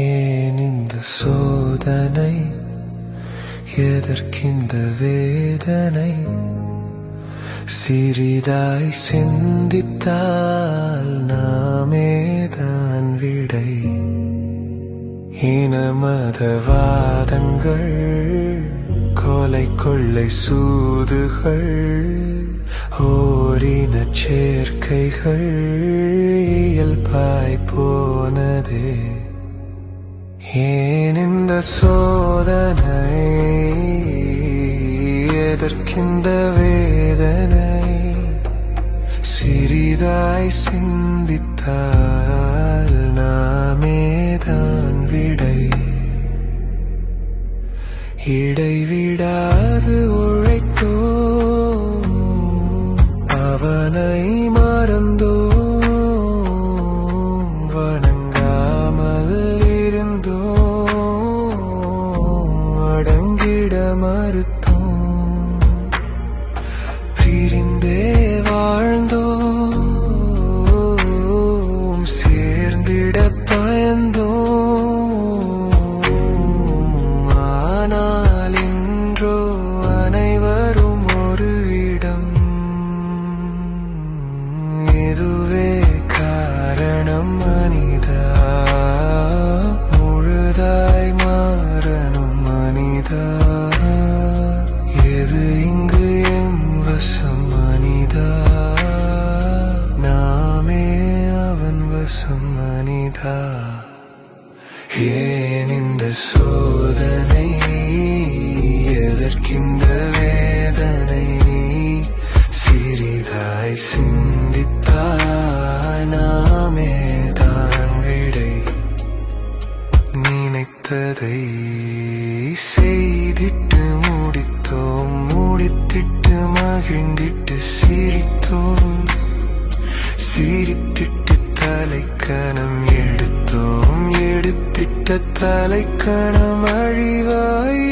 ஏன் இந்த சோதனை, எதற்கிந்த வேதனை? சிறிதாய் சிந்தித்தால் நாமேதான் விடை. இன மதவாதங்கள், கொலை கொள்ளை சூதுகள், ஓரின சேர்க்கைகள் இயல்பாய் போனதே. ஏன் இந்த சோதனை, எதற்கிந்த வேதனை? சிறிதாய் சிந்தித்தால் நாமேதான் விடை. இடைவிடாது உழைத்தோம், அவனை மறந்தோம், வணங்காமல் இருந்தோம், அடங்கிட மறுத்தோம், பிரிந்தே வாழ்ந்தோம், சேர்ந்திட பயந்தோம். ஆனால் இன்றோ அனைவரும் ஒரு இடம். இதுவே காரணம் மனிதா, முழுதாய் மாறணும் மனிதா. எது இங்கு எம் வசம் மனிதா, நாமே அவன் வசம் மனிதா. ஏன் இந்த சோதனை, எதற்கிந்த வேதனை? சிறிதாய் சிந்தித்தாய் நாமே தான் விடை. நினைத்ததை செய்திட்டு முடித்தோம், முடித்திட்டு மகிழ்ந்திட்டு சிரித்தோம், சிரித்திட்டு தலைக்கணம் எடுத்தோம், எடுத்திட்ட தலைக்கணம் அழிவாய்